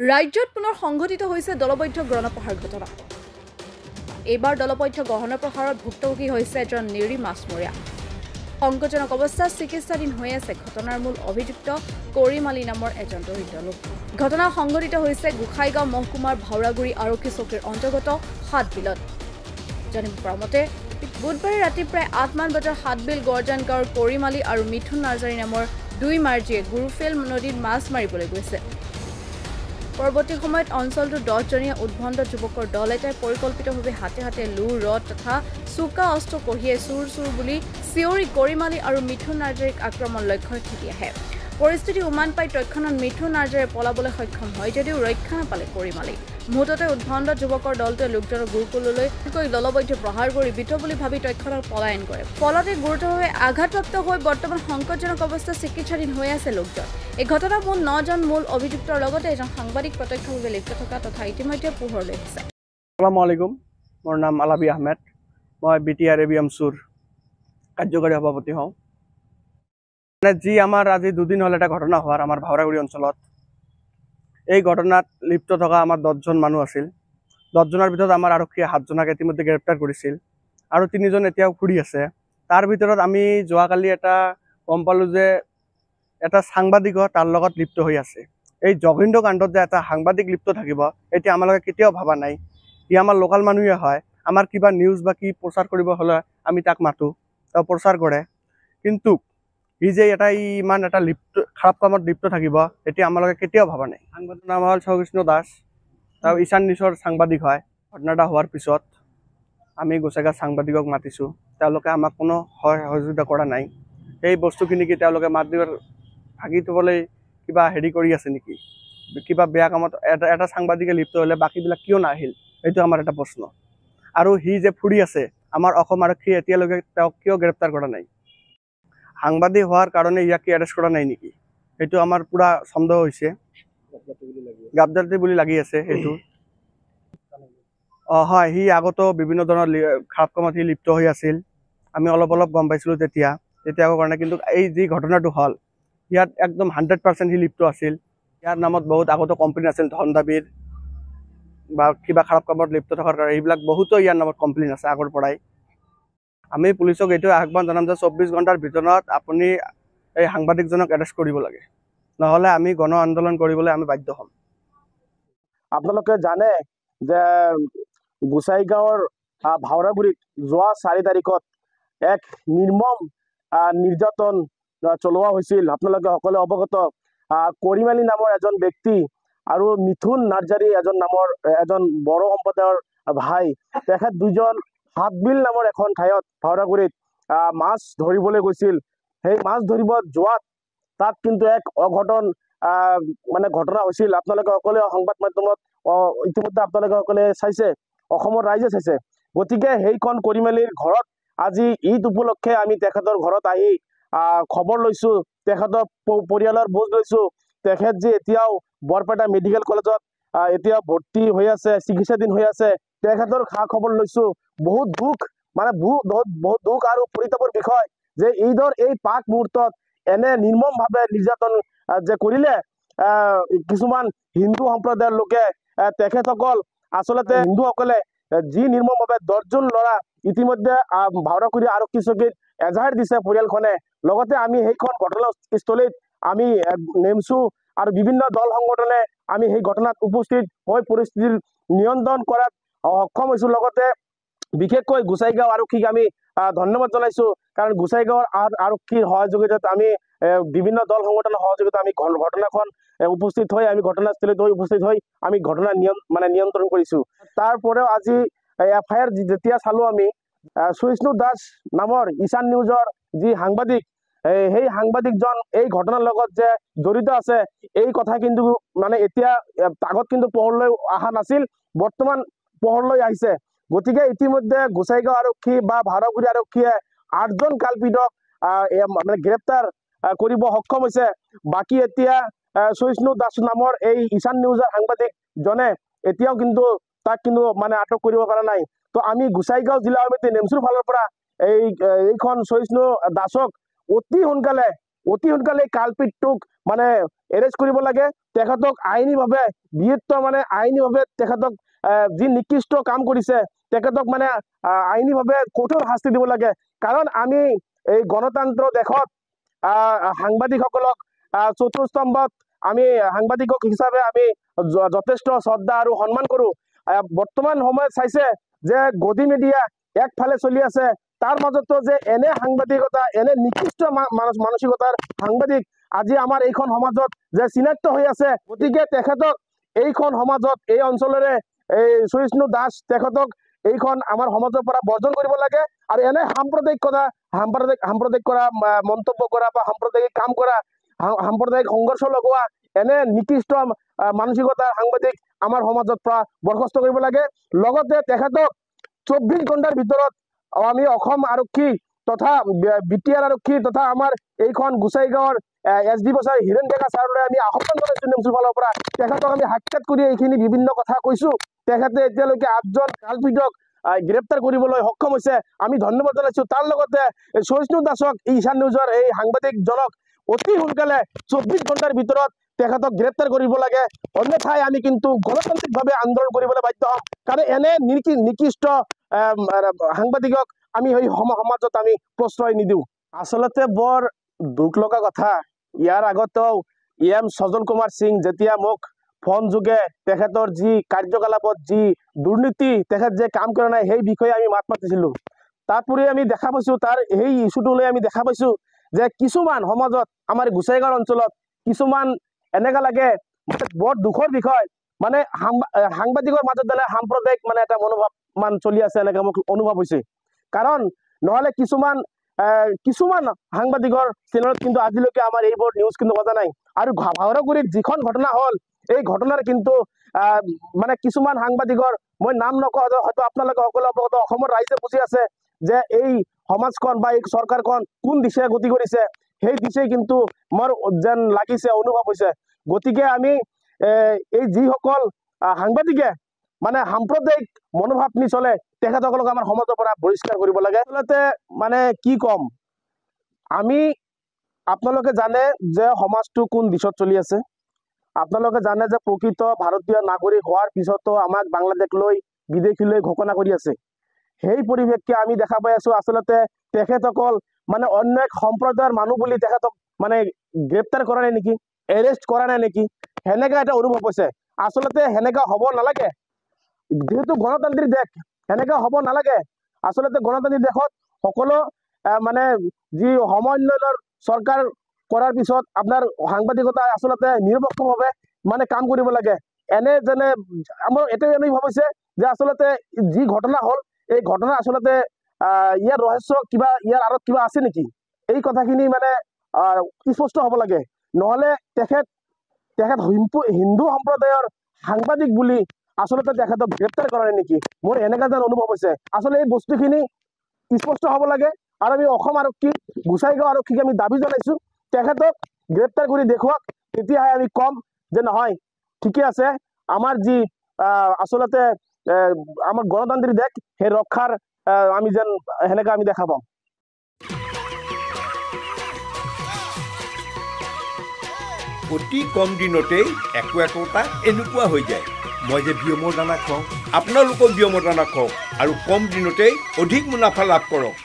ৰাজ্যত পুনৰ সংঘটিত হৈছে দলবদ্ধ গণপ্ৰহাৰ ঘটনা। এইবাৰ দলবদ্ধ গণপ্ৰহাৰত ভুক্তভোগী হৈছে এজন নেৰী মাছমৰীয়া। সংকটজনক অৱস্থাত চিকিৎসাধীন হৈ আছে ঘটনাৰ মূল অভিযুক্ত কৰিম আলী নামৰ এজন দৰিদ্ৰ লোক। ঘটনা সংঘটিত হৈছে গোসাইগাঁও মহকুমাৰ ভাওৰাগুৰি আৰক্ষী চকীৰ অন্তৰ্গত সাতবিলত। জানিব পৰা মতে বুধবাৰে ৰাতি প্ৰায় 8মান বজাত সাতবিল গৰ্জান গাঁৱৰ কৰিম আলী আৰু মিথুন নাৰ্জাৰী নামৰ দুই মাৰ্জীয়ে গুৰুফেল নদীত মাছ মাৰিবলৈ গৈছে। পৰৱৰ্তী সময়ত অঞ্চলটোৰ 10জনীয়া উদ্ভণ্ড যুৱকৰ দল এটাই পৰিকল্পিতভাৱে হাতে হাতে লো ৰড তথা চোকা অস্ত্ৰ কঢ়িয়াই চুৰ বুলি চিঞৰি কৰিম আলী আৰু মিথুন নাৰ্জাৰীক আক্ৰমণ লক্ষ্যৰে খেদি আহে। পৰিস্থিতি উমান পাই তৎক্ষণাৎ মিথুন নাৰ্জাৰীয়ে পলাবলৈ সক্ষম হয় যদিও ৰক্ষা নাপালে কৰিম আলী। মুহূৰ্ততে উদ্ভণ্ড যুৱকৰ দলটোৱে লোকজনক গুৰুকুললৈ দলবদ্ধ প্ৰহাৰ কৰি মৃত বুলি ভাবি তৎক্ষণাৎ পলায়ন কৰে। ফলতে গুৰুতৰভাৱে আঘাতপ্ৰাপ্ত হৈ বৰ্তমান সংকটজনক অৱস্থাত চিকিৎসাধীন হৈ আছে লোকজন। এই ঘটনাৰ মূল 9জন মূল অভিযুক্তৰ লগতে এজন সাংবাদিক প্ৰত্যক্ষভাৱে লিপ্ত থকা তথা ইতিমধ্যে পোহৰলৈ আহিছে। আসসালামু আলাইকুম, মোৰ নাম আলাবি আহমেদ। মই BTR ABMSUৰ কাৰ্যকাৰী সভাপতি হওঁ। যি আমাৰ আজি দুদিন হ'ল এটা ঘটনা হোৱাৰ আমাৰ ভাওৰাগুৰি অঞ্চলত, এই ঘটনাত লিপ্ত থকা আমাৰ 10জন মানুহ আছিল। 10জনৰ ভিতৰত আমাৰ আৰক্ষীয়ে 7জনক ইতিমধ্যে গ্ৰেপ্তাৰ কৰিছিল আৰু 3জন এতিয়াও ফুৰি আছে। তাৰ ভিতৰত আমি যোৱাকালি এটা গম পালোঁ যে এটা সাংবাদিকো তাৰ লগত লিপ্ত হৈ আছে। এই জঘন্য কাণ্ডত যে এটা সাংবাদিক লিপ্ত থাকিব এতিয়া আমালোকে কেতিয়াও ভাবা নাই। ই আমাৰ লোকাল মানুহে হয়। আমাৰ কিবা নিউজ বা কি প্ৰচাৰ কৰিব হ'লে আমি তাক মাতোঁ, তেওঁ প্ৰচাৰ কৰে, কিন্তু ই যে ইমান এটা খাৰাপ কামত লিপ্ত থাকিব এতিয়া আমালোকে কেতিয়াও ভাবা নাই। সাংবাদিকৰ নাম হ'ল সৌকৃষ্ণ দাস, তেওঁ ঈশান নিউজৰ সাংবাদিক হয়। ঘটনাটা হোৱাৰ পিছত আমি গোসাইগাঁও সাংবাদিকক মাতিছোঁ, তেওঁলোকে আমাক কোনো সহযোগিতা কৰা নাই। এই বস্তুখিনি কি তেওঁলোকে মাত দিবৰ ভাগি থ'বলৈ কিবা হেৰি কৰি আছে নেকি? কিবা বেয়া কামত এটা সাংবাদিকে লিপ্ত হ'লে বাকীবিলাক কিয় নাহিল? এইটো আমাৰ এটা প্ৰশ্ন। আৰু সি যে ফুৰি আছে, আমাৰ অসম আৰক্ষীয়ে এতিয়ালৈকে তেওঁক কিয় গ্ৰেপ্তাৰ কৰা নাই? সাংবাদিক হোৱাৰ কাৰণে ইয়াক কি এৰেষ্ট কৰা নাই নেকি? সেইটো আমাৰ পূৰা সন্দেহ হৈছে, গাবজাতি বুলি লাগি আছে সেইটো। হয়, সি আগতেও বিভিন্ন ধৰণৰ খাৰাপ কামত সি লিপ্ত হৈ আছিল। আমি অলপ গম পাইছিলোঁ তেতিয়া কাৰণে, কিন্তু এই যি ঘটনাটো হ'ল ইয়াত একদম 100% সি লিপ্ত আছিল। ইয়াৰ নামত বহুত আগতে কমপ্লেইন আছিল, ধন দাবীৰ বা কিবা খাৰাপ কামত লিপ্ত থকাৰ কাৰণে, এইবিলাক বহুতো ইয়াৰ নামত কমপ্লেইন আছে আগৰ পৰাই। আমি পুলিচক এইটো আহ্বান জনাম যে 24 ঘণ্টাৰ ভিতৰত আপুনি এই সাংবাদিকজনক এৰেষ্ট কৰিব লাগে, নহ'লে আমি গণ আন্দোলন কৰিবলৈ আমি বাধ্য হ'ম। আপোনালোকে জানে যে গোসাইগাঁৱৰ ভাওৰাগুৰিত যোৱা 4 তাৰিখত এক নিৰ্মম নিৰ্যাতন চলোৱা হৈছিল। আপোনালোকে সকলোৱে অৱগত। কৰিম আলী নামৰ এজন ব্যক্তি আৰু মিথুন নাৰ্জাৰী এজন বড়ো সম্প্ৰদায়ৰ ভাই, তেখেত দুজন সাতবিল নামৰ এখন ঠাইত ভাওৰাগুৰিত মাছ ধৰিবলৈ গৈছিল। সেই মাছ ধৰিব যোৱাত তাত কিন্তু এক অঘটন ঘটনা হৈছিল। আপোনালোকে সকলোৱে সংবাদ মাধ্যমত ইতিমধ্যে আপোনালোকে সকলোৱে চাইছে, অসমৰ ৰাইজে চাইছে। গতিকে সেইখন কৰিম আলীৰ ঘৰত আজি ঈদ উপলক্ষে আমি তেখেতৰ ঘৰত আহি খবৰ লৈছোঁ, তেখেতৰ পৰিয়ালৰ বুজ লৈছোঁ। তেখেত যে এতিয়াও বৰপেটা মেডিকেল কলেজত এতিয়া ভৰ্তি হৈ আছে, চিকিৎসাধীন হৈ আছে, তেখেতৰ খা খবৰ লৈছোঁ। বহুত দুখ বহুত দুখ আৰু পৰিতাপৰ বিষয় যে ঈদৰ এই পাক মুহূৰ্তত এনে নিৰ্মমভাৱে নিৰ্যাতন যে কৰিলে কিছুমান হিন্দু সম্প্ৰদায়ৰ লোকে। তেখেতসকল আচলতে হিন্দুসকলে যি নিৰ্মমভাৱে 10জন ল'ৰা ইতিমধ্যে ভাওৰাগুৰি আৰক্ষী চকীত এজাহাৰ দিছে পৰিয়ালখনে। লগতে আমি সেইখন ঘটনাস্থলীত আমি নেমছো আৰু বিভিন্ন দল সংগঠনে আমি সেই ঘটনাত উপস্থিত হৈ পৰিস্থিতিৰ নিয়ন্ত্ৰণ কৰাত সক্ষম হৈছোঁ। লগতে বিশেষকৈ গোসাইগাঁও আৰক্ষীক আমি ধন্যবাদ জনাইছোঁ, কাৰণ গোসাইগাঁৱৰ আৰক্ষীৰ সহযোগিতাত আমি বিভিন্ন দল সংগঠনৰ সহযোগিতা আমি ঘটনাখন উপস্থিত হৈ আমি ঘটনাস্থলীত উপস্থিত হৈ আমি ঘটনা নিয়ন্ত্ৰণ কৰিছোঁ। তাৰপৰেও আজি FIR যেতিয়া চালোঁ আমি, সহিষ্ণু দাস নামৰ ঈশান নিউজৰ যি সাংবাদিক, সেই সাংবাদিকজন এই ঘটনাৰ লগত যে জড়িত আছে এই কথা কিন্তু এতিয়া আগত কিন্তু পোহৰলৈ অহা নাছিল, বৰ্তমান পোহৰলৈ আহিছে। গতিকে ইতিমধ্যে গোসাইগাঁও আৰক্ষী বা ভাওৰাগুৰি আৰক্ষীয়ে 8জন কাল্পিতক গ্ৰেপ্তাৰ কৰিব সক্ষম হৈছে। বাকী এতিয়া সহিষ্ণু দাস নামৰ এই ঈশান নিউজৰ সাংবাদিকজনে এতিয়াও কিন্তু তাক আটক কৰিব পৰা নাই। তো আমি গোসাইগাঁও জিলা সমিতি নেমচুৰ ফালৰ পৰা এইখন সহিষ্ণু দাসক অতি সোনকালে কাল্পিতটোক এৰেষ্ট কৰিব লাগে তেখেতক আইনীভাৱে মানে আইনীভাৱে তেখেতক যি নিকৃষ্ট কাম কৰিছে তেখেতক মানে আইনীভাৱে কঠোৰ শাস্তি দিব লাগে। কাৰণ আমি এই গণতন্ত্ৰ দেশত সাংবাদিকসকলক চতুৰ্থস্তম্ভত আমি সাংবাদিক হিচাপে আমি যথেষ্ট শ্ৰদ্ধা আৰু সন্মান কৰোঁ। বৰ্তমান সময়ত চাইছে যে গদি মিডিয়া একফালে চলি আছে, তাৰ মাজতো যে এনে সাংবাদিকতা, এনে নিকৃষ্ট মানসিকতাৰ সাংবাদিক আজি আমাৰ এইখন সমাজত যে চিনাক্ত হৈ আছে। গতিকে তেখেতক এইখন সমাজত, এই অঞ্চলৰে এই সহিষ্ণু দাস তেখেতক এইখন আমাৰ সমাজৰ পৰা বৰ্জন কৰিব লাগে। আৰু এনে সাম্প্ৰদায়িক কৰা মন্তব্য কৰা বা সাম্প্ৰদায়িক কাম কৰা, সাম্প্ৰদায়িক সংঘৰ্ষ লগোৱা এনে নিকৃষ্ট মানসিকতাৰ সাংবাদিক আমাৰ সমাজত পৰা বৰখাস্ত কৰিব লাগে। লগতে তেখেতক 24 ঘণ্টাৰ ভিতৰত আমি অসম আৰক্ষী তথা BTR আৰক্ষী তথা আমাৰ এইখন গোসাইগাঁৱৰ SD বছৰ হিৰেণ ডেকা ছাৰলৈ আমি আহ্বান জনাইছোঁ নিউজৰ ফালৰ পৰা। তেখেতক আমি সাক্ষাৎ কৰি এইখিনি বিভিন্ন কথা কৈছোঁ। তেখেতে এতিয়ালৈকে 8জন কালপিতক গ্ৰেপ্তাৰ কৰিবলৈ সক্ষম হৈছে, আমি ধন্যবাদ জনাইছোঁ। তাৰ লগতে সহিষ্ণু দাসক ঈশান নিউজৰ এই সাংবাদিকজনক অতি সোনকালে 24 ঘণ্টাৰ ভিতৰত তেখেতক গ্ৰেপ্তাৰ কৰিব লাগে, অন্যথাই আমি কিন্তু গণতান্ত্ৰিকভাৱে আন্দোলন কৰিবলৈ বাধ্য হ'ম। কাৰণ এনে নিকৃষ্ট সাংবাদিকক আমি এই সমাজত আমি প্ৰশ্ৰয় নিদিওঁ। আচলতে বৰ দুখ লগা কথা। ইয়াৰ আগতেও সজল কুমাৰ সিং যেতিয়া মোক ফোন যোগে তেখেতৰ যি কাৰ্যকলাপত যি দুৰ্নীতি তেখেত যে কাম কৰা নাই সেই বিষয়ে আমি মাত মাতিছিলোঁ। তাৰোপৰি আমি দেখা পাইছোঁ, তাৰ সেই ইস্যুটো লৈ আমি দেখা পাইছোঁ যে কিছুমান সমাজত আমাৰ গোসাইগাঁও অঞ্চলত কিছুমান এনেকা লাগে বৰ দুখৰ বিষয়, মানে সাংবাদিকৰ মাজত যেনে সাম্প্ৰদায়িক মানে এটা মনোভাৱ চলি আছে এনেকে মোক অনুভৱ হৈছে। কাৰণ নহ'লে কিছুমান সাংবাদিকৰ চেনেলত কিন্তু আজিলৈকে আমাৰ এইবোৰ নিউজ কিন্তু হোৱা নাই। আৰু হাওৰাগুৰিত যিখন ঘটনা হ'ল এই ঘটনাৰ কিন্তু মানে কিছুমান সাংবাদিকৰ মই নাম নকওঁ, হয়তো আপোনালোকে সকলো অৱগত, অসমৰ ৰাইজে বুজি আছে যে এই সমাজখন বা এই চৰকাৰখন কোন দিশে গতি কৰিছে, সেই দিশে কিন্তু মোৰ যেন লাগিছে, অনুভৱ হৈছে। গতিকে আমি এই যিসকল সাংবাদিকে মানে সাম্প্ৰদায়িক মনোভাৱ নি চলে তেখেতসকলক আমাৰ সমাজৰ পৰা বহিষ্কাৰ কৰিব লাগে। আচলতে মানে কি ক'ম, আমি আপোনালোকে জানে যে সমাজটো কোন দিশত চলি আছে। আপোনালোকে জানে যে প্ৰকৃত ভাৰতীয় নাগৰিক হোৱাৰ পিছতো আমাক বাংলাদেশলৈ বিদেশীলৈ ঘোষণা কৰি আছে। সেই পৰিৱেশকে আমি দেখা পাই আছোঁ। আচলতে তেখেতসকল মানে অন্য এক সম্প্ৰদায়ৰ মানুহ বুলি তেখেতক মানে গ্ৰেপ্তাৰ কৰা নাই নেকি, এৰেষ্ট কৰা নাই নেকি, সেনেকা এটা অনুভৱ হৈছে। আচলতে সেনেকা হ'ব নালাগে, যেহেতু গণতান্ত্ৰিক দেশ সেনেকা হ'ব নালাগে। আচলতে গণতান্ত্ৰিক দেশত সকলো মানে যি সমন্বয়ৰ চৰকাৰ কৰাৰ পিছত আপোনাৰ সাংবাদিকতা আচলতে নিৰপেক্ষভাৱে মানে কাম কৰিব লাগে। এনে যেনে আমাৰ এইটো অনুভৱ হৈছে যে আচলতে যি ঘটনা হ'ল এই ঘটনা আচলতে ইয়াৰ ৰহস্য কিবা, ইয়াৰ আঁৰত কিবা আছে নেকি, এই কথাখিনি মানে স্পষ্ট হ'ব লাগে। নহ'লে তেখেত হিন্দু সম্প্ৰদায়ৰ সাংবাদিক বুলি আচলতে তেখেতক গ্ৰেপ্তাৰ কৰা নাই নেকি, মোৰ এনেকা যেন অনুভৱ হৈছে। আচলতে এই বস্তুখিনি স্পষ্ট হ'ব লাগে। আৰু আমি অসম আৰক্ষী, গোসাইগাঁও আৰক্ষীক আমি দাবী জনাইছোঁ তেখেতক গ্ৰেপ্তাৰ কৰি দেখুৱাওক, তেতিয়াহে আমি ক'ম যে নহয় ঠিকে আছে, আমাৰ যি আচলতে আমাৰ গণতান্ত্ৰিক দেশ সেই ৰক্ষাৰ আমি যেন সেনেকা আমি দেখা পাওঁ। অতি কম দিনতেই একোটা এনেকুৱা হৈ যায়। মই যে বিয়মৰ দানা খুৱাওঁ, আপোনালোকেও বিয়মৰ দানা খুৱাওক আৰু কম দিনতেই অধিক মুনাফা লাভ কৰক।